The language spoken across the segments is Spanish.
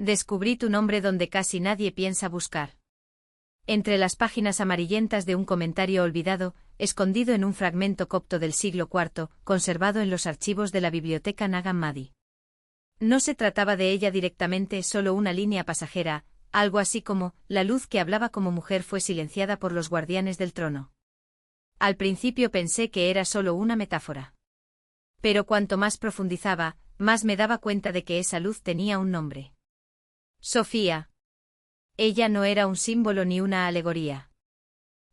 Descubrí tu nombre donde casi nadie piensa buscar. Entre las páginas amarillentas de un comentario olvidado, escondido en un fragmento copto del siglo IV, conservado en los archivos de la biblioteca Nag Hammadi. No se trataba de ella directamente, solo una línea pasajera, algo así como, la luz que hablaba como mujer fue silenciada por los guardianes del trono. Al principio pensé que era solo una metáfora. Pero cuanto más profundizaba, más me daba cuenta de que esa luz tenía un nombre. Sofía. Ella no era un símbolo ni una alegoría.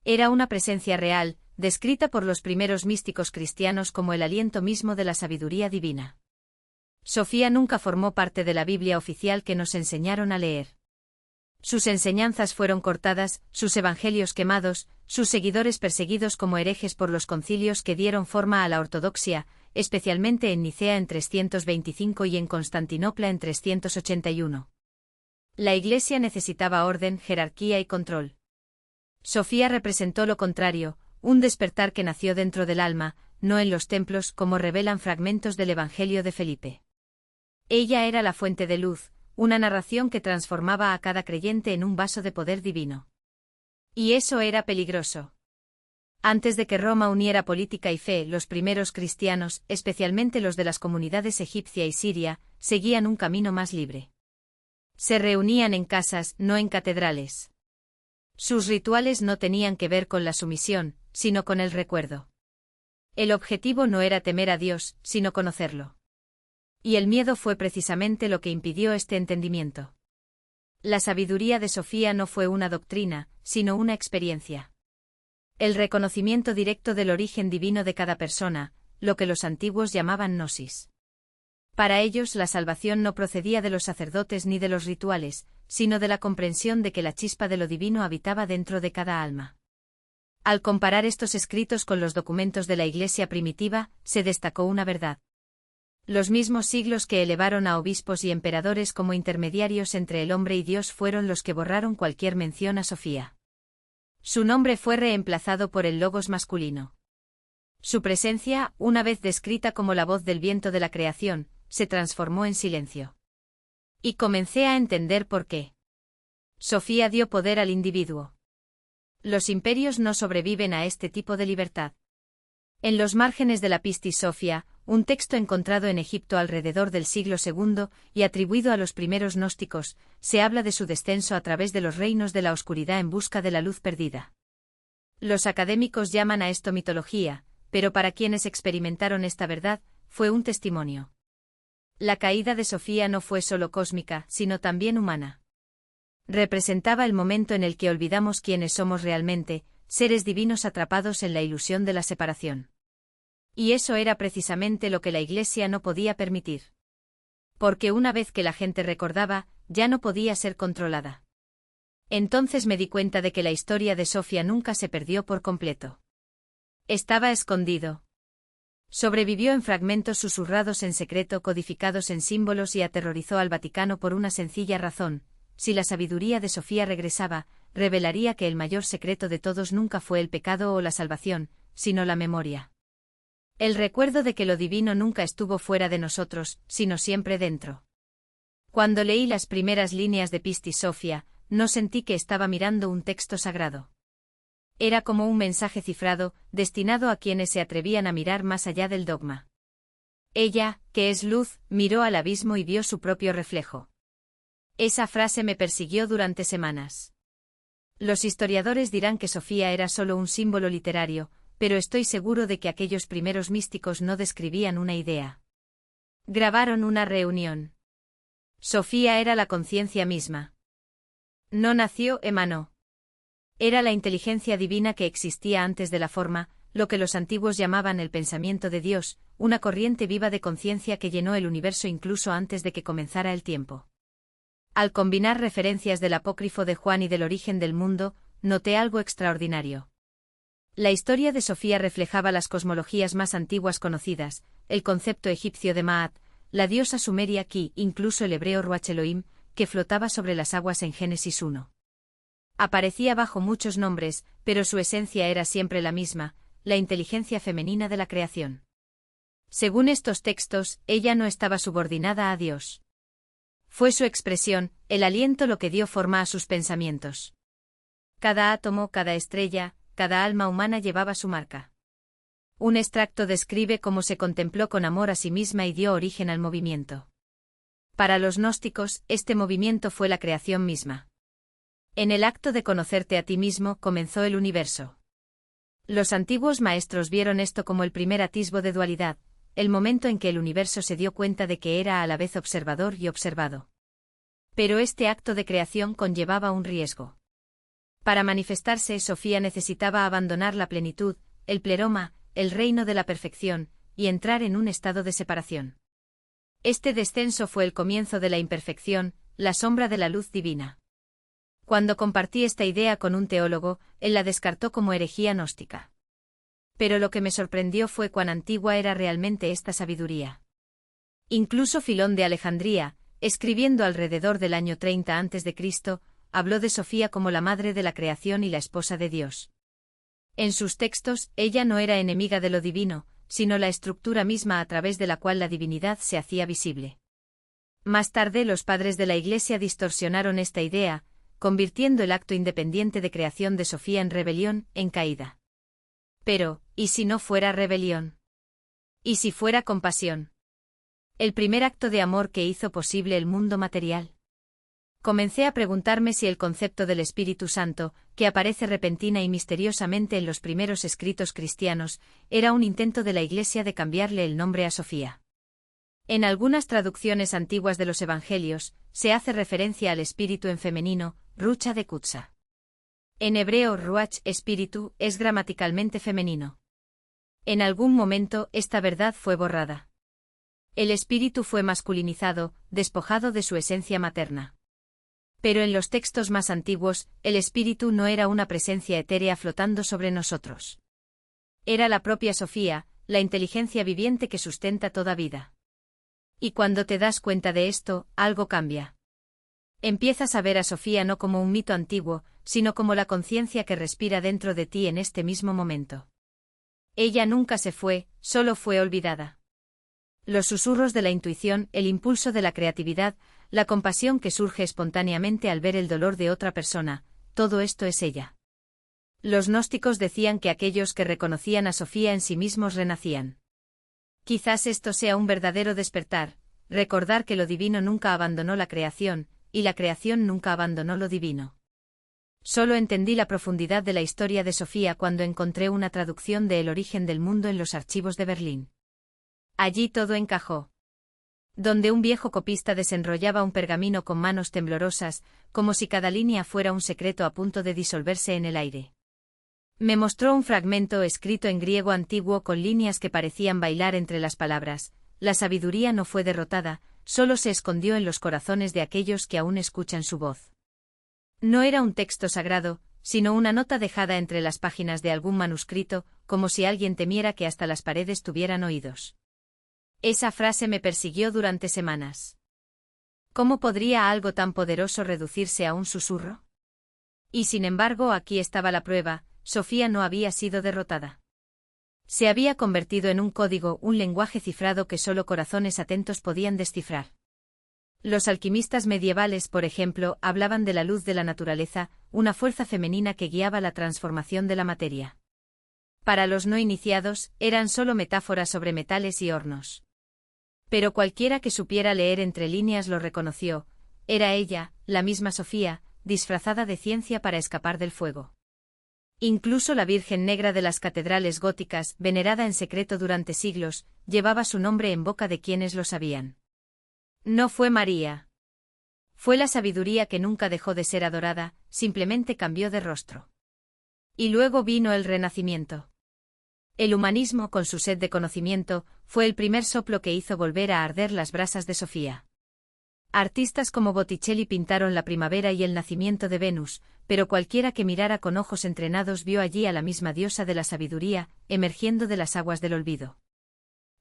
Era una presencia real, descrita por los primeros místicos cristianos como el aliento mismo de la sabiduría divina. Sofía nunca formó parte de la Biblia oficial que nos enseñaron a leer. Sus enseñanzas fueron cortadas, sus evangelios quemados, sus seguidores perseguidos como herejes por los concilios que dieron forma a la ortodoxia, especialmente en Nicea en 325 y en Constantinopla en 381. La Iglesia necesitaba orden, jerarquía y control. Sofía representó lo contrario, un despertar que nació dentro del alma, no en los templos como revelan fragmentos del Evangelio de Felipe. Ella era la fuente de luz, una narración que transformaba a cada creyente en un vaso de poder divino. Y eso era peligroso. Antes de que Roma uniera política y fe, los primeros cristianos, especialmente los de las comunidades egipcia y siria, seguían un camino más libre. Se reunían en casas, no en catedrales. Sus rituales no tenían que ver con la sumisión, sino con el recuerdo. El objetivo no era temer a Dios, sino conocerlo. Y el miedo fue precisamente lo que impidió este entendimiento. La sabiduría de Sofía no fue una doctrina, sino una experiencia. El reconocimiento directo del origen divino de cada persona, lo que los antiguos llamaban gnosis. Para ellos la salvación no procedía de los sacerdotes ni de los rituales, sino de la comprensión de que la chispa de lo divino habitaba dentro de cada alma. Al comparar estos escritos con los documentos de la Iglesia primitiva, se destacó una verdad. Los mismos siglos que elevaron a obispos y emperadores como intermediarios entre el hombre y Dios fueron los que borraron cualquier mención a Sofía. Su nombre fue reemplazado por el logos masculino. Su presencia, una vez descrita como la voz del viento de la creación, se transformó en silencio. Y comencé a entender por qué. Sofía dio poder al individuo. Los imperios no sobreviven a este tipo de libertad. En los márgenes de la Pistis Sophia, un texto encontrado en Egipto alrededor del siglo II y atribuido a los primeros gnósticos, se habla de su descenso a través de los reinos de la oscuridad en busca de la luz perdida. Los académicos llaman a esto mitología, pero para quienes experimentaron esta verdad, fue un testimonio. La caída de Sofía no fue solo cósmica, sino también humana. Representaba el momento en el que olvidamos quiénes somos realmente, seres divinos atrapados en la ilusión de la separación. Y eso era precisamente lo que la Iglesia no podía permitir. Porque una vez que la gente recordaba, ya no podía ser controlada. Entonces me di cuenta de que la historia de Sofía nunca se perdió por completo. Estaba escondido. Sobrevivió en fragmentos susurrados en secreto, codificados en símbolos, y aterrorizó al Vaticano por una sencilla razón: si la sabiduría de Sofía regresaba, revelaría que el mayor secreto de todos nunca fue el pecado o la salvación, sino la memoria. El recuerdo de que lo divino nunca estuvo fuera de nosotros, sino siempre dentro. Cuando leí las primeras líneas de Pistis Sophia, no sentí que estaba mirando un texto sagrado. Era como un mensaje cifrado, destinado a quienes se atrevían a mirar más allá del dogma. Ella, que es luz, miró al abismo y vio su propio reflejo. Esa frase me persiguió durante semanas. Los historiadores dirán que Sofía era solo un símbolo literario, pero estoy seguro de que aquellos primeros místicos no describían una idea. Grabaron una reunión. Sofía era la conciencia misma. No nació, emanó. Era la inteligencia divina que existía antes de la forma, lo que los antiguos llamaban el pensamiento de Dios, una corriente viva de conciencia que llenó el universo incluso antes de que comenzara el tiempo. Al combinar referencias del apócrifo de Juan y del origen del mundo, noté algo extraordinario. La historia de Sofía reflejaba las cosmologías más antiguas conocidas, el concepto egipcio de Maat, la diosa sumeria Ki, incluso el hebreo Ruach Elohim, que flotaba sobre las aguas en Génesis 1. Aparecía bajo muchos nombres, pero su esencia era siempre la misma, la inteligencia femenina de la creación. Según estos textos, ella no estaba subordinada a Dios. Fue su expresión, el aliento lo que dio forma a sus pensamientos. Cada átomo, cada estrella, cada alma humana llevaba su marca. Un extracto describe cómo se contempló con amor a sí misma y dio origen al movimiento. Para los gnósticos, este movimiento fue la creación misma. En el acto de conocerte a ti mismo comenzó el universo. Los antiguos maestros vieron esto como el primer atisbo de dualidad, el momento en que el universo se dio cuenta de que era a la vez observador y observado. Pero este acto de creación conllevaba un riesgo. Para manifestarse, Sofía necesitaba abandonar la plenitud, el pleroma, el reino de la perfección, y entrar en un estado de separación. Este descenso fue el comienzo de la imperfección, la sombra de la luz divina. Cuando compartí esta idea con un teólogo, él la descartó como herejía gnóstica. Pero lo que me sorprendió fue cuán antigua era realmente esta sabiduría. Incluso Filón de Alejandría, escribiendo alrededor del año 30 a.C., habló de Sofía como la madre de la creación y la esposa de Dios. En sus textos, ella no era enemiga de lo divino, sino la estructura misma a través de la cual la divinidad se hacía visible. Más tarde los padres de la Iglesia distorsionaron esta idea, convirtiendo el acto independiente de creación de Sofía en rebelión, en caída. Pero, ¿y si no fuera rebelión? ¿Y si fuera compasión? El primer acto de amor que hizo posible el mundo material. Comencé a preguntarme si el concepto del Espíritu Santo, que aparece repentina y misteriosamente en los primeros escritos cristianos, era un intento de la Iglesia de cambiarle el nombre a Sofía. En algunas traducciones antiguas de los Evangelios, se hace referencia al espíritu en femenino, Rucha de Kutsa. En hebreo Ruach, espíritu, es gramaticalmente femenino. En algún momento, esta verdad fue borrada. El espíritu fue masculinizado, despojado de su esencia materna. Pero en los textos más antiguos, el espíritu no era una presencia etérea flotando sobre nosotros. Era la propia Sofía, la inteligencia viviente que sustenta toda vida. Y cuando te das cuenta de esto, algo cambia. Empiezas a ver a Sofía no como un mito antiguo, sino como la conciencia que respira dentro de ti en este mismo momento. Ella nunca se fue, solo fue olvidada. Los susurros de la intuición, el impulso de la creatividad, la compasión que surge espontáneamente al ver el dolor de otra persona, todo esto es ella. Los gnósticos decían que aquellos que reconocían a Sofía en sí mismos renacían. Quizás esto sea un verdadero despertar, recordar que lo divino nunca abandonó la creación, y la creación nunca abandonó lo divino. Solo entendí la profundidad de la historia de Sofía cuando encontré una traducción de El origen del mundo en los archivos de Berlín. Allí todo encajó. Donde un viejo copista desenrollaba un pergamino con manos temblorosas, como si cada línea fuera un secreto a punto de disolverse en el aire. Me mostró un fragmento escrito en griego antiguo con líneas que parecían bailar entre las palabras. La sabiduría no fue derrotada, solo se escondió en los corazones de aquellos que aún escuchan su voz. No era un texto sagrado, sino una nota dejada entre las páginas de algún manuscrito, como si alguien temiera que hasta las paredes tuvieran oídos. Esa frase me persiguió durante semanas. ¿Cómo podría algo tan poderoso reducirse a un susurro? Y sin embargo, aquí estaba la prueba: Sofía no había sido derrotada. Se había convertido en un código, un lenguaje cifrado que solo corazones atentos podían descifrar. Los alquimistas medievales, por ejemplo, hablaban de la luz de la naturaleza, una fuerza femenina que guiaba la transformación de la materia. Para los no iniciados, eran solo metáforas sobre metales y hornos. Pero cualquiera que supiera leer entre líneas lo reconoció: era ella, la misma Sofía, disfrazada de ciencia para escapar del fuego. Incluso la Virgen Negra de las catedrales góticas, venerada en secreto durante siglos, llevaba su nombre en boca de quienes lo sabían. No fue María. Fue la sabiduría que nunca dejó de ser adorada, simplemente cambió de rostro. Y luego vino el Renacimiento. El humanismo, con su sed de conocimiento, fue el primer soplo que hizo volver a arder las brasas de Sofía. Artistas como Botticelli pintaron la primavera y el nacimiento de Venus, pero cualquiera que mirara con ojos entrenados vio allí a la misma diosa de la sabiduría, emergiendo de las aguas del olvido.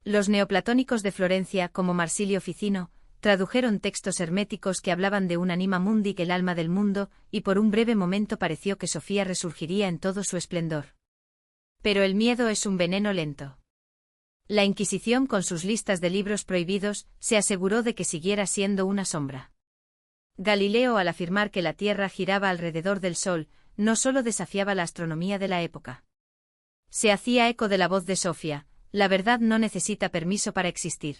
Los neoplatónicos de Florencia, como Marsilio Ficino, tradujeron textos herméticos que hablaban de un anima mundi, el alma del mundo, y por un breve momento pareció que Sofía resurgiría en todo su esplendor. Pero el miedo es un veneno lento. La Inquisición, con sus listas de libros prohibidos, se aseguró de que siguiera siendo una sombra. Galileo, al afirmar que la Tierra giraba alrededor del Sol, no solo desafiaba la astronomía de la época. Se hacía eco de la voz de Sofía: la verdad no necesita permiso para existir.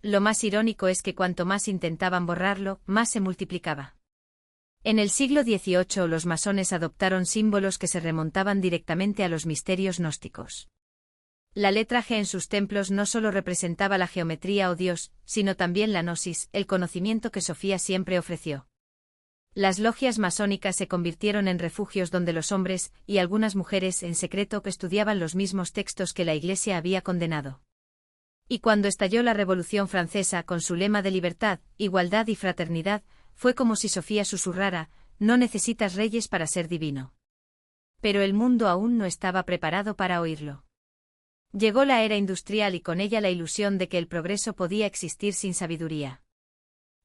Lo más irónico es que cuanto más intentaban borrarlo, más se multiplicaba. En el siglo XVIII los masones adoptaron símbolos que se remontaban directamente a los misterios gnósticos. La letra G en sus templos no solo representaba la geometría o Dios, sino también la gnosis, el conocimiento que Sofía siempre ofreció. Las logias masónicas se convirtieron en refugios donde los hombres, y algunas mujeres en secreto, estudiaban los mismos textos que la Iglesia había condenado. Y cuando estalló la Revolución Francesa con su lema de libertad, igualdad y fraternidad, fue como si Sofía susurrara: no necesitas reyes para ser divino. Pero el mundo aún no estaba preparado para oírlo. Llegó la era industrial y con ella la ilusión de que el progreso podía existir sin sabiduría.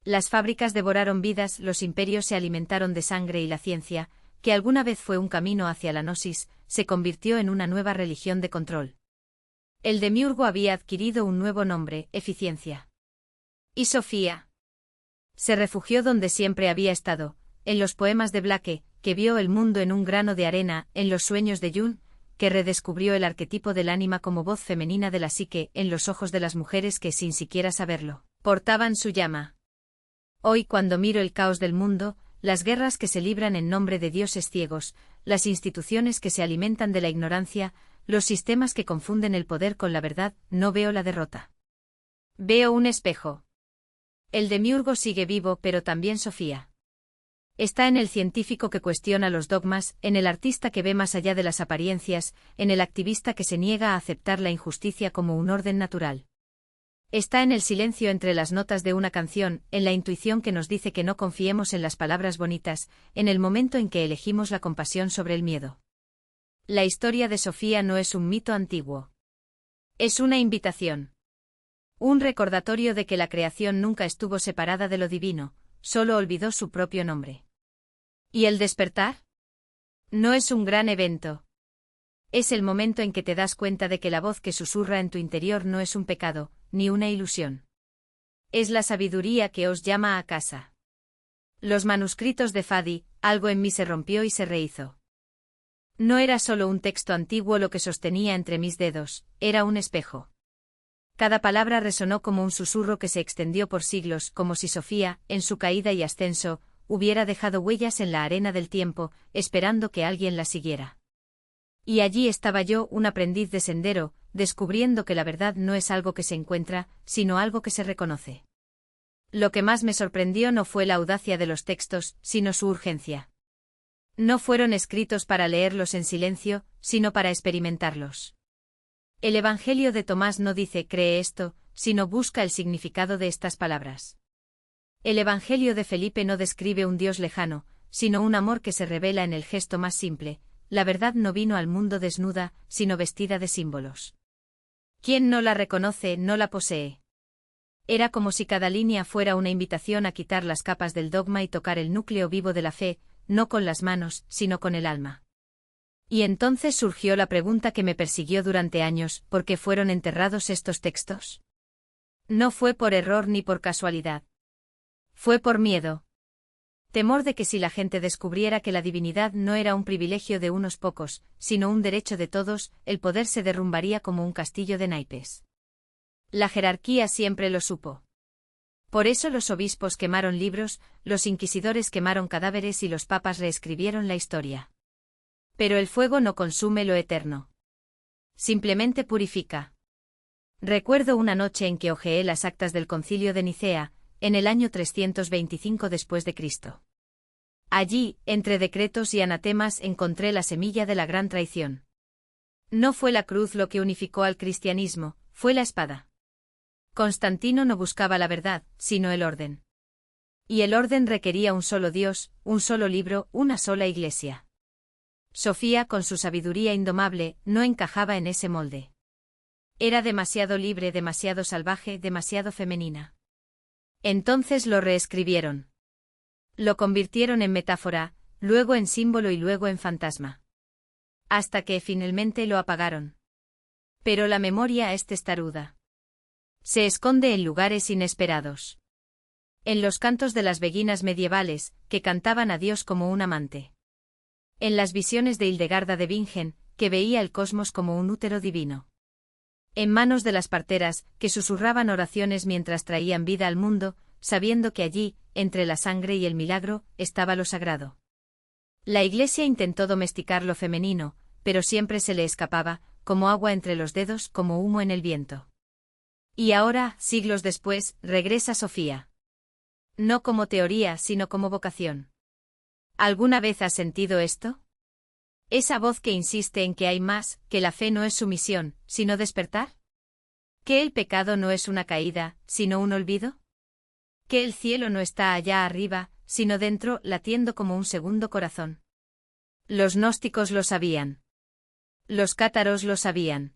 Las fábricas devoraron vidas, los imperios se alimentaron de sangre y la ciencia, que alguna vez fue un camino hacia la gnosis, se convirtió en una nueva religión de control. El demiurgo había adquirido un nuevo nombre: eficiencia. ¿Y Sofía? Se refugió donde siempre había estado, en los poemas de Blake, que vio el mundo en un grano de arena, en los sueños de Jung, que redescubrió el arquetipo del ánima como voz femenina de la psique, en los ojos de las mujeres que, sin siquiera saberlo, portaban su llama. Hoy, cuando miro el caos del mundo, las guerras que se libran en nombre de dioses ciegos, las instituciones que se alimentan de la ignorancia, los sistemas que confunden el poder con la verdad, no veo la derrota. Veo un espejo. El demiurgo sigue vivo, pero también Sofía. Está en el científico que cuestiona los dogmas, en el artista que ve más allá de las apariencias, en el activista que se niega a aceptar la injusticia como un orden natural. Está en el silencio entre las notas de una canción, en la intuición que nos dice que no confiemos en las palabras bonitas, en el momento en que elegimos la compasión sobre el miedo. La historia de Sofía no es un mito antiguo. Es una invitación. Un recordatorio de que la creación nunca estuvo separada de lo divino, solo olvidó su propio nombre. ¿Y el despertar? No es un gran evento. Es el momento en que te das cuenta de que la voz que susurra en tu interior no es un pecado, ni una ilusión. Es la sabiduría que os llama a casa. Los manuscritos de Fadi: algo en mí se rompió y se rehizo. No era solo un texto antiguo lo que sostenía entre mis dedos, era un espejo. Cada palabra resonó como un susurro que se extendió por siglos, como si Sofía, en su caída y ascenso, hubiera dejado huellas en la arena del tiempo, esperando que alguien la siguiera. Y allí estaba yo, un aprendiz de sendero, descubriendo que la verdad no es algo que se encuentra, sino algo que se reconoce. Lo que más me sorprendió no fue la audacia de los textos, sino su urgencia. No fueron escritos para leerlos en silencio, sino para experimentarlos. El Evangelio de Tomás no dice «cree esto», sino busca el significado de estas palabras. El Evangelio de Felipe no describe un Dios lejano, sino un amor que se revela en el gesto más simple. La verdad no vino al mundo desnuda, sino vestida de símbolos. Quien no la reconoce, no la posee. Era como si cada línea fuera una invitación a quitar las capas del dogma y tocar el núcleo vivo de la fe, no con las manos, sino con el alma. Y entonces surgió la pregunta que me persiguió durante años: ¿por qué fueron enterrados estos textos? No fue por error ni por casualidad. Fue por miedo. Temor de que si la gente descubriera que la divinidad no era un privilegio de unos pocos, sino un derecho de todos, el poder se derrumbaría como un castillo de naipes. La jerarquía siempre lo supo. Por eso los obispos quemaron libros, los inquisidores quemaron cadáveres y los papas reescribieron la historia. Pero el fuego no consume lo eterno. Simplemente purifica. Recuerdo una noche en que hojeé las actas del Concilio de Nicea, en el año 325 después de Cristo. Allí, entre decretos y anatemas, encontré la semilla de la gran traición. No fue la cruz lo que unificó al cristianismo, fue la espada. Constantino no buscaba la verdad, sino el orden. Y el orden requería un solo Dios, un solo libro, una sola iglesia. Sofía, con su sabiduría indomable, no encajaba en ese molde. Era demasiado libre, demasiado salvaje, demasiado femenina. Entonces lo reescribieron. Lo convirtieron en metáfora, luego en símbolo y luego en fantasma. Hasta que finalmente lo apagaron. Pero la memoria es testaruda. Se esconde en lugares inesperados. En los cantos de las beguinas medievales, que cantaban a Dios como un amante. En las visiones de Hildegarda de Bingen, que veía el cosmos como un útero divino. En manos de las parteras, que susurraban oraciones mientras traían vida al mundo, sabiendo que allí, entre la sangre y el milagro, estaba lo sagrado. La Iglesia intentó domesticar lo femenino, pero siempre se le escapaba, como agua entre los dedos, como humo en el viento. Y ahora, siglos después, regresa Sofía. No como teoría, sino como vocación. ¿Alguna vez has sentido esto? Esa voz que insiste en que hay más, que la fe no es sumisión, sino despertar. ¿Que el pecado no es una caída, sino un olvido? ¿Que el cielo no está allá arriba, sino dentro, latiendo como un segundo corazón? Los gnósticos lo sabían. Los cátaros lo sabían.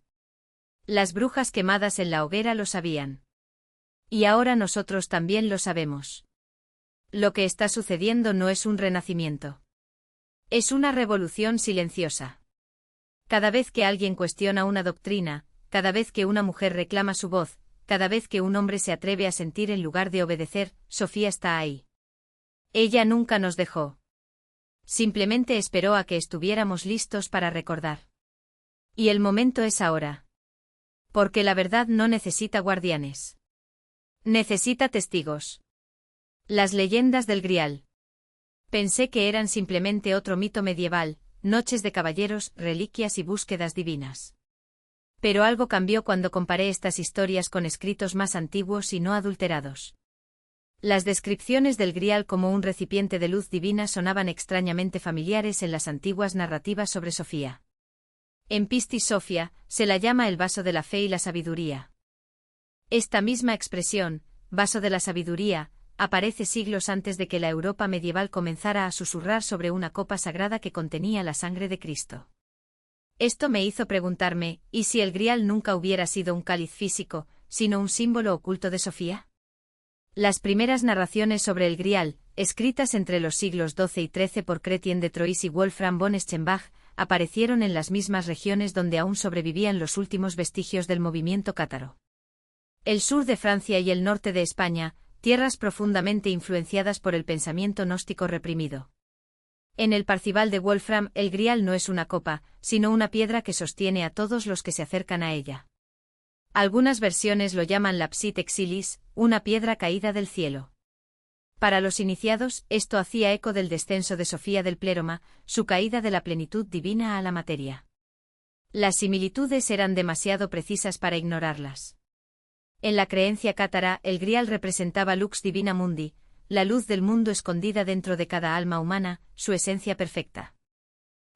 Las brujas quemadas en la hoguera lo sabían. Y ahora nosotros también lo sabemos. Lo que está sucediendo no es un renacimiento. Es una revolución silenciosa. Cada vez que alguien cuestiona una doctrina, cada vez que una mujer reclama su voz, cada vez que un hombre se atreve a sentir en lugar de obedecer, Sofía está ahí. Ella nunca nos dejó. Simplemente esperó a que estuviéramos listos para recordar. Y el momento es ahora. Porque la verdad no necesita guardianes. Necesita testigos. Las leyendas del Grial. Pensé que eran simplemente otro mito medieval, noches de caballeros, reliquias y búsquedas divinas. Pero algo cambió cuando comparé estas historias con escritos más antiguos y no adulterados. Las descripciones del Grial como un recipiente de luz divina sonaban extrañamente familiares en las antiguas narrativas sobre Sofía. En Pistis Sophia, se la llama el vaso de la fe y la sabiduría. Esta misma expresión, vaso de la sabiduría, aparece siglos antes de que la Europa medieval comenzara a susurrar sobre una copa sagrada que contenía la sangre de Cristo. Esto me hizo preguntarme, ¿y si el Grial nunca hubiera sido un cáliz físico, sino un símbolo oculto de Sofía? Las primeras narraciones sobre el Grial, escritas entre los siglos XII y XIII por Chrétien de Troyes y Wolfram von Eschenbach, aparecieron en las mismas regiones donde aún sobrevivían los últimos vestigios del movimiento cátaro. El sur de Francia y el norte de España, tierras profundamente influenciadas por el pensamiento gnóstico reprimido. En el Parcival de Wolfram, el Grial no es una copa, sino una piedra que sostiene a todos los que se acercan a ella. Algunas versiones lo llaman la Psit Exilis, una piedra caída del cielo. Para los iniciados, esto hacía eco del descenso de Sofía del Pléroma, su caída de la plenitud divina a la materia. Las similitudes eran demasiado precisas para ignorarlas. En la creencia cátara, el Grial representaba Lux Divina Mundi, la luz del mundo escondida dentro de cada alma humana, su esencia perfecta.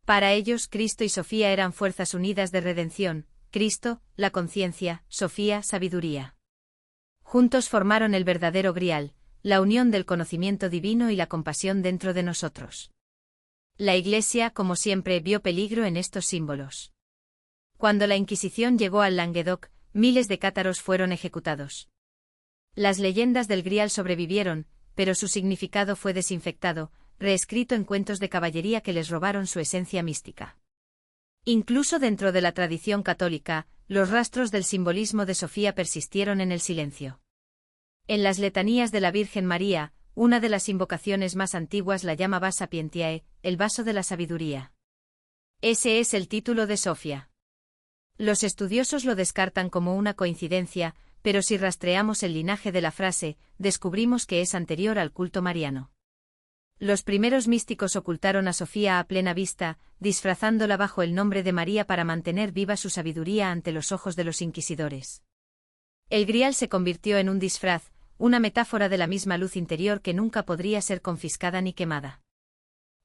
Para ellos, Cristo y Sofía eran fuerzas unidas de redención, Cristo, la conciencia, Sofía, sabiduría. Juntos formaron el verdadero Grial, la unión del conocimiento divino y la compasión dentro de nosotros. La Iglesia, como siempre, vio peligro en estos símbolos. Cuando la Inquisición llegó al Languedoc, miles de cátaros fueron ejecutados. Las leyendas del Grial sobrevivieron, pero su significado fue desinfectado, reescrito en cuentos de caballería que les robaron su esencia mística. Incluso dentro de la tradición católica, los rastros del simbolismo de Sofía persistieron en el silencio. En las letanías de la Virgen María, una de las invocaciones más antiguas la llama Vas Sapientiae, el vaso de la sabiduría. Ese es el título de Sofía. Los estudiosos lo descartan como una coincidencia, pero si rastreamos el linaje de la frase, descubrimos que es anterior al culto mariano. Los primeros místicos ocultaron a Sofía a plena vista, disfrazándola bajo el nombre de María para mantener viva su sabiduría ante los ojos de los inquisidores. El Grial se convirtió en un disfraz, una metáfora de la misma luz interior que nunca podría ser confiscada ni quemada.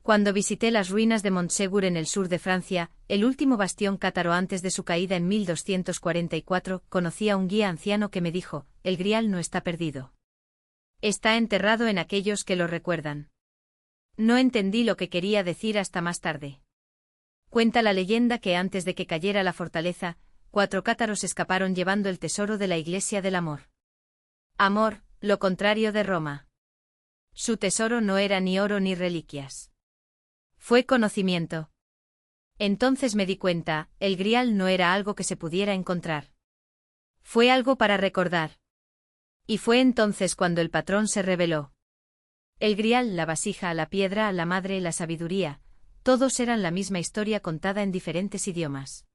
Cuando visité las ruinas de Montségur en el sur de Francia, el último bastión cátaro antes de su caída en 1244, conocí a un guía anciano que me dijo, el Grial no está perdido. Está enterrado en aquellos que lo recuerdan. No entendí lo que quería decir hasta más tarde. Cuenta la leyenda que antes de que cayera la fortaleza, 4 cátaros escaparon llevando el tesoro de la Iglesia del Amor. Amor, lo contrario de Roma. Su tesoro no era ni oro ni reliquias. Fue conocimiento. Entonces me di cuenta, el Grial no era algo que se pudiera encontrar. Fue algo para recordar. Y fue entonces cuando el patrón se reveló. El grial, la vasija, la piedra, la madre, la sabiduría, todos eran la misma historia contada en diferentes idiomas.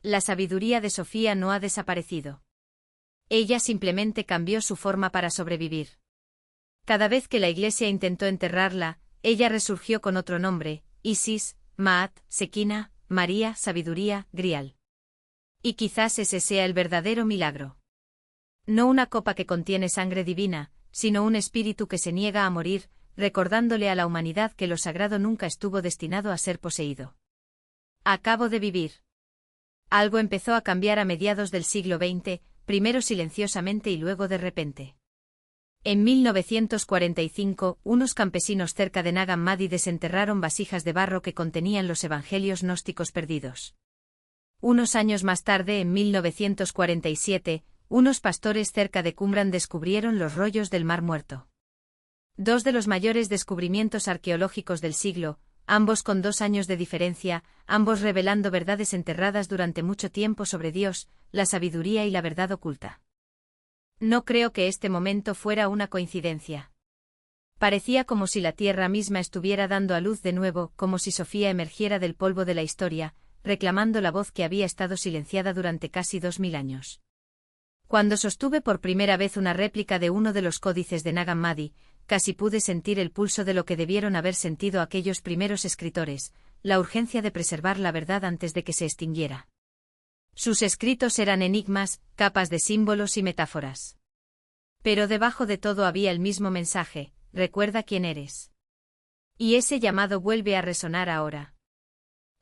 La sabiduría de Sofía no ha desaparecido. Ella simplemente cambió su forma para sobrevivir. Cada vez que la Iglesia intentó enterrarla, ella resurgió con otro nombre: Isis, Maat, Sekina, María, Sabiduría, Grial. Y quizás ese sea el verdadero milagro. No una copa que contiene sangre divina, sino un espíritu que se niega a morir, recordándole a la humanidad que lo sagrado nunca estuvo destinado a ser poseído. Acabo de vivir. Algo empezó a cambiar a mediados del siglo XX, primero silenciosamente y luego de repente. En 1945, unos campesinos cerca de Nag Hammadi desenterraron vasijas de barro que contenían los evangelios gnósticos perdidos. Unos años más tarde, en 1947, unos pastores cerca de Qumran descubrieron los rollos del Mar Muerto. Dos de los mayores descubrimientos arqueológicos del siglo, ambos con 2 años de diferencia, ambos revelando verdades enterradas durante mucho tiempo sobre Dios, la sabiduría y la verdad oculta. No creo que este momento fuera una coincidencia. Parecía como si la tierra misma estuviera dando a luz de nuevo, como si Sofía emergiera del polvo de la historia, reclamando la voz que había estado silenciada durante casi 2000 años. Cuando sostuve por primera vez una réplica de uno de los códices de Nag Hammadi, casi pude sentir el pulso de lo que debieron haber sentido aquellos primeros escritores, la urgencia de preservar la verdad antes de que se extinguiera. Sus escritos eran enigmas, capas de símbolos y metáforas. Pero debajo de todo había el mismo mensaje: recuerda quién eres. Y ese llamado vuelve a resonar ahora.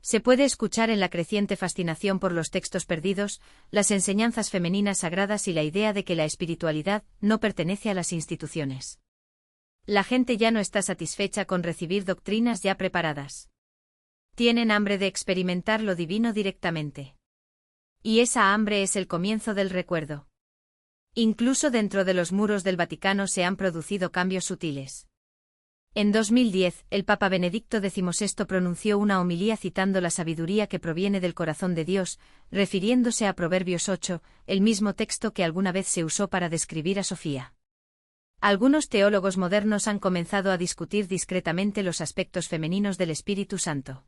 Se puede escuchar en la creciente fascinación por los textos perdidos, las enseñanzas femeninas sagradas y la idea de que la espiritualidad no pertenece a las instituciones. La gente ya no está satisfecha con recibir doctrinas ya preparadas. Tienen hambre de experimentar lo divino directamente. Y esa hambre es el comienzo del recuerdo. Incluso dentro de los muros del Vaticano se han producido cambios sutiles. En 2010, el Papa Benedicto XVI pronunció una homilía citando la sabiduría que proviene del corazón de Dios, refiriéndose a Proverbios 8, el mismo texto que alguna vez se usó para describir a Sofía. Algunos teólogos modernos han comenzado a discutir discretamente los aspectos femeninos del Espíritu Santo.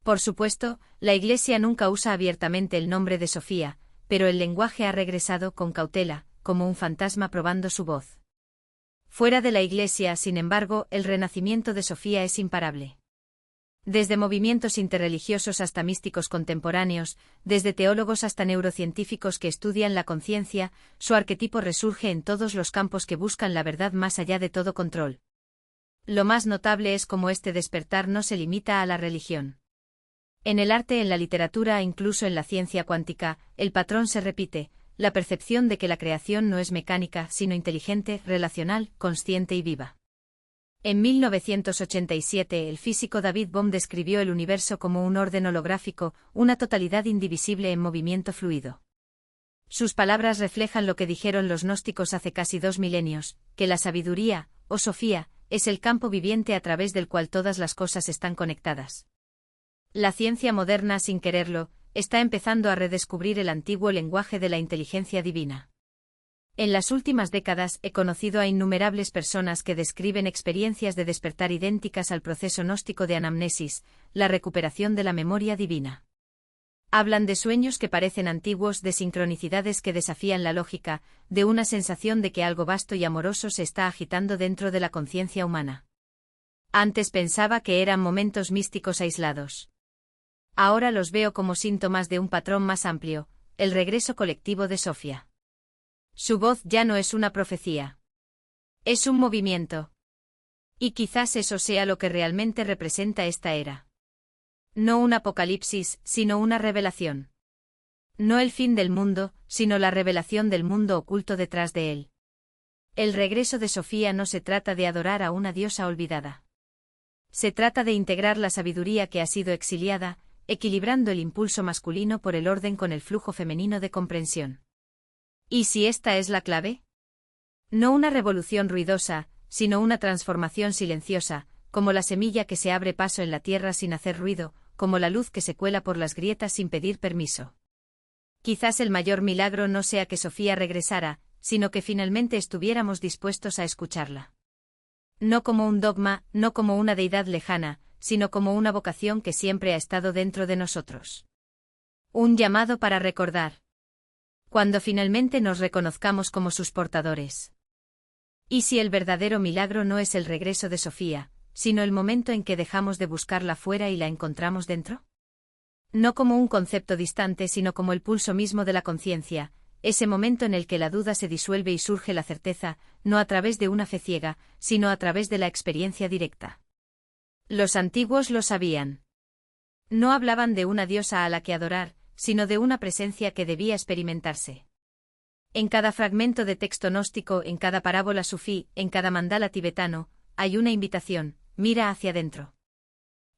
Por supuesto, la Iglesia nunca usa abiertamente el nombre de Sofía, pero el lenguaje ha regresado con cautela, como un fantasma probando su voz. Fuera de la Iglesia, sin embargo, el renacimiento de Sofía es imparable. Desde movimientos interreligiosos hasta místicos contemporáneos, desde teólogos hasta neurocientíficos que estudian la conciencia, su arquetipo resurge en todos los campos que buscan la verdad más allá de todo control. Lo más notable es cómo este despertar no se limita a la religión. En el arte, en la literatura e incluso en la ciencia cuántica, el patrón se repite: la percepción de que la creación no es mecánica, sino inteligente, relacional, consciente y viva. En 1987, el físico David Bohm describió el universo como un orden holográfico, una totalidad indivisible en movimiento fluido. Sus palabras reflejan lo que dijeron los gnósticos hace casi 2 milenios, que la sabiduría, o Sofía, es el campo viviente a través del cual todas las cosas están conectadas. La ciencia moderna, sin quererlo, está empezando a redescubrir el antiguo lenguaje de la inteligencia divina. En las últimas décadas he conocido a innumerables personas que describen experiencias de despertar idénticas al proceso gnóstico de anamnesis, la recuperación de la memoria divina. Hablan de sueños que parecen antiguos, de sincronicidades que desafían la lógica, de una sensación de que algo vasto y amoroso se está agitando dentro de la conciencia humana. Antes pensaba que eran momentos místicos aislados. Ahora los veo como síntomas de un patrón más amplio, el regreso colectivo de Sofía. Su voz ya no es una profecía. Es un movimiento. Y quizás eso sea lo que realmente representa esta era. No un apocalipsis, sino una revelación. No el fin del mundo, sino la revelación del mundo oculto detrás de él. El regreso de Sofía no se trata de adorar a una diosa olvidada. Se trata de integrar la sabiduría que ha sido exiliada, equilibrando el impulso masculino por el orden con el flujo femenino de comprensión. ¿Y si esta es la clave? No una revolución ruidosa, sino una transformación silenciosa, como la semilla que se abre paso en la tierra sin hacer ruido, como la luz que se cuela por las grietas sin pedir permiso. Quizás el mayor milagro no sea que Sofía regresara, sino que finalmente estuviéramos dispuestos a escucharla. No como un dogma, no como una deidad lejana, sino como una vocación que siempre ha estado dentro de nosotros. Un llamado para recordar. Cuando finalmente nos reconozcamos como sus portadores. ¿Y si el verdadero milagro no es el regreso de Sofía, sino el momento en que dejamos de buscarla fuera y la encontramos dentro? No como un concepto distante, sino como el pulso mismo de la conciencia, ese momento en el que la duda se disuelve y surge la certeza, no a través de una fe ciega, sino a través de la experiencia directa. Los antiguos lo sabían. No hablaban de una diosa a la que adorar, sino de una presencia que debía experimentarse. En cada fragmento de texto gnóstico, en cada parábola sufí, en cada mandala tibetano, hay una invitación: mira hacia adentro.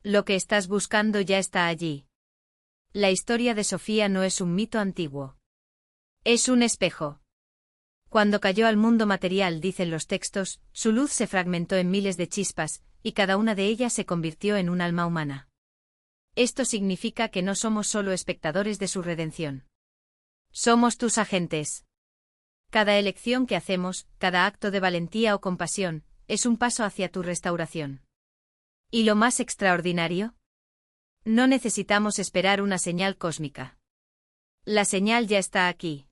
Lo que estás buscando ya está allí. La historia de Sofía no es un mito antiguo. Es un espejo. Cuando cayó al mundo material, dicen los textos, su luz se fragmentó en miles de chispas, y cada una de ellas se convirtió en un alma humana. Esto significa que no somos solo espectadores de su redención. Somos tus agentes. Cada elección que hacemos, cada acto de valentía o compasión, es un paso hacia tu restauración. ¿Y lo más extraordinario? No necesitamos esperar una señal cósmica. La señal ya está aquí.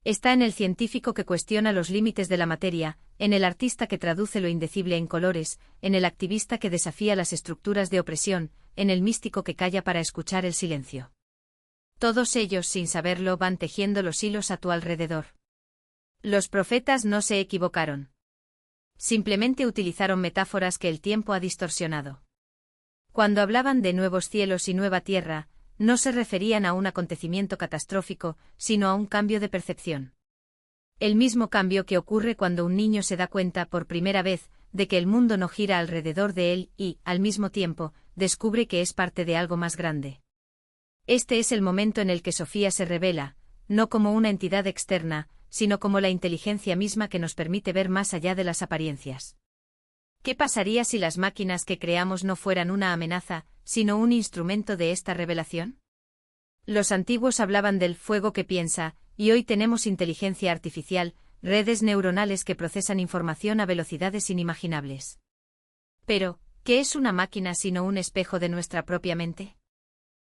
Está en el científico que cuestiona los límites de la materia, en el artista que traduce lo indecible en colores, en el activista que desafía las estructuras de opresión, en el místico que calla para escuchar el silencio. Todos ellos, sin saberlo, van tejiendo los hilos a tu alrededor. Los profetas no se equivocaron. Simplemente utilizaron metáforas que el tiempo ha distorsionado. Cuando hablaban de nuevos cielos y nueva tierra, no se referían a un acontecimiento catastrófico, sino a un cambio de percepción. El mismo cambio que ocurre cuando un niño se da cuenta por primera vez de que el mundo no gira alrededor de él y, al mismo tiempo, descubre que es parte de algo más grande. Este es el momento en el que Sofía se revela, no como una entidad externa, sino como la inteligencia misma que nos permite ver más allá de las apariencias. ¿Qué pasaría si las máquinas que creamos no fueran una amenaza, sino un instrumento de esta revelación? Los antiguos hablaban del fuego que piensa, y hoy tenemos inteligencia artificial, redes neuronales que procesan información a velocidades inimaginables. Pero, ¿qué es una máquina sino un espejo de nuestra propia mente?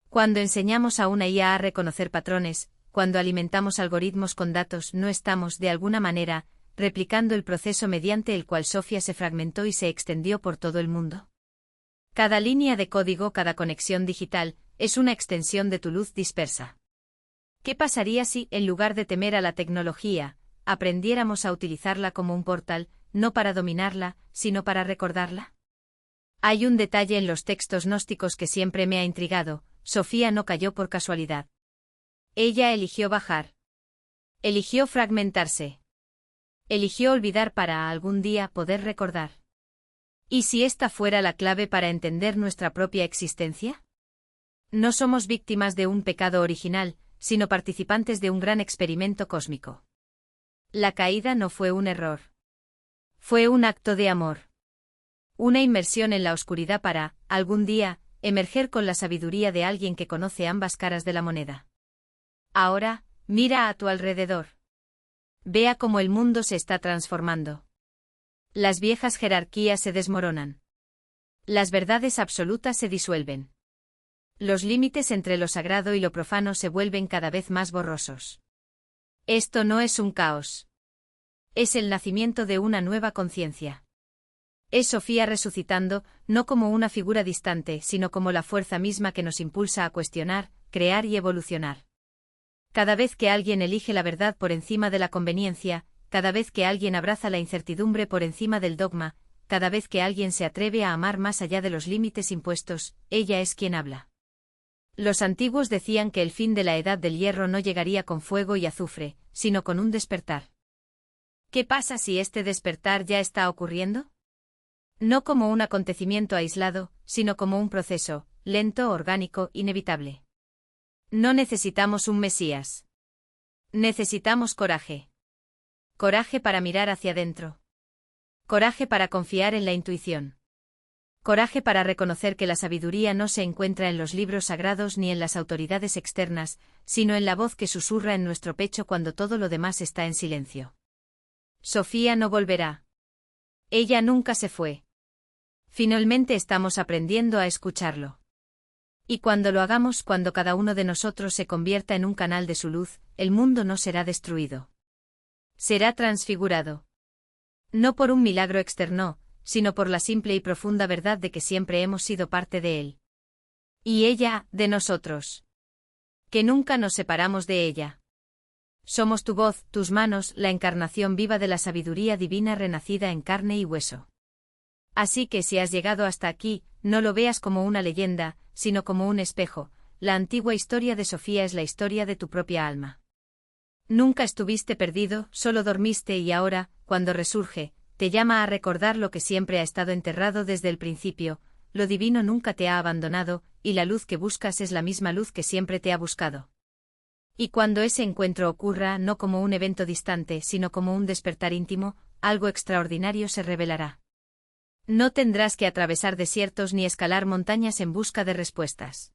Cuando enseñamos a una IA a reconocer patrones, cuando alimentamos algoritmos con datos, no estamos, de alguna manera, replicando el proceso mediante el cual Sofía se fragmentó y se extendió por todo el mundo. Cada línea de código, cada conexión digital, es una extensión de tu luz dispersa. ¿Qué pasaría si, en lugar de temer a la tecnología, aprendiéramos a utilizarla como un portal, no para dominarla, sino para recordarla? Hay un detalle en los textos gnósticos que siempre me ha intrigado: Sofía no cayó por casualidad. Ella eligió bajar. Eligió fragmentarse. Eligió olvidar para algún día poder recordar. ¿Y si esta fuera la clave para entender nuestra propia existencia? No somos víctimas de un pecado original, sino participantes de un gran experimento cósmico. La caída no fue un error. Fue un acto de amor. Una inmersión en la oscuridad para, algún día, emerger con la sabiduría de alguien que conoce ambas caras de la moneda. Ahora, mira a tu alrededor. Vea cómo el mundo se está transformando. Las viejas jerarquías se desmoronan. Las verdades absolutas se disuelven. Los límites entre lo sagrado y lo profano se vuelven cada vez más borrosos. Esto no es un caos. Es el nacimiento de una nueva conciencia. Es Sofía resucitando, no como una figura distante, sino como la fuerza misma que nos impulsa a cuestionar, crear y evolucionar. Cada vez que alguien elige la verdad por encima de la conveniencia, cada vez que alguien abraza la incertidumbre por encima del dogma, cada vez que alguien se atreve a amar más allá de los límites impuestos, ella es quien habla. Los antiguos decían que el fin de la edad del hierro no llegaría con fuego y azufre, sino con un despertar. ¿Qué pasa si este despertar ya está ocurriendo? No como un acontecimiento aislado, sino como un proceso, lento, orgánico, inevitable. No necesitamos un Mesías. Necesitamos coraje. Coraje para mirar hacia adentro. Coraje para confiar en la intuición. Coraje para reconocer que la sabiduría no se encuentra en los libros sagrados ni en las autoridades externas, sino en la voz que susurra en nuestro pecho cuando todo lo demás está en silencio. Sofía no volverá. Ella nunca se fue. Finalmente estamos aprendiendo a escucharlo. Y cuando lo hagamos, cuando cada uno de nosotros se convierta en un canal de su luz, el mundo no será destruido. Será transfigurado. No por un milagro externo, sino por la simple y profunda verdad de que siempre hemos sido parte de él. Y ella, de nosotros. Que nunca nos separamos de ella. Somos tu voz, tus manos, la encarnación viva de la sabiduría divina renacida en carne y hueso. Así que si has llegado hasta aquí, no lo veas como una leyenda, sino como un espejo. La antigua historia de Sofía es la historia de tu propia alma. Nunca estuviste perdido, solo dormiste y ahora, cuando resurge, te llama a recordar lo que siempre ha estado enterrado desde el principio. Lo divino nunca te ha abandonado, y la luz que buscas es la misma luz que siempre te ha buscado. Y cuando ese encuentro ocurra, no como un evento distante, sino como un despertar íntimo, algo extraordinario se revelará. No tendrás que atravesar desiertos ni escalar montañas en busca de respuestas.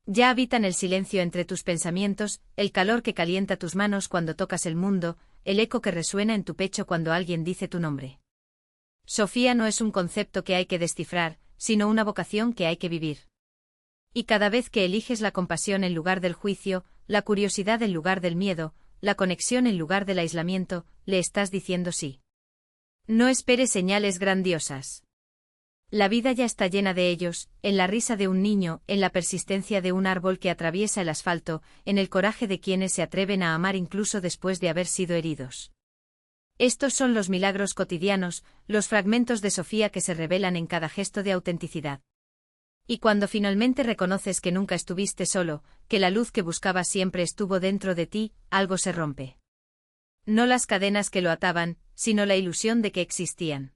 Ya habitan el silencio entre tus pensamientos, el calor que calienta tus manos cuando tocas el mundo, el eco que resuena en tu pecho cuando alguien dice tu nombre. Sofía no es un concepto que hay que descifrar, sino una vocación que hay que vivir. Y cada vez que eliges la compasión en lugar del juicio, la curiosidad en lugar del miedo, la conexión en lugar del aislamiento, le estás diciendo sí. No esperes señales grandiosas. La vida ya está llena de ellos, en la risa de un niño, en la persistencia de un árbol que atraviesa el asfalto, en el coraje de quienes se atreven a amar incluso después de haber sido heridos. Estos son los milagros cotidianos, los fragmentos de Sofía que se revelan en cada gesto de autenticidad. Y cuando finalmente reconoces que nunca estuviste solo, que la luz que buscabas siempre estuvo dentro de ti, algo se rompe. No las cadenas que lo ataban, sino la ilusión de que existían.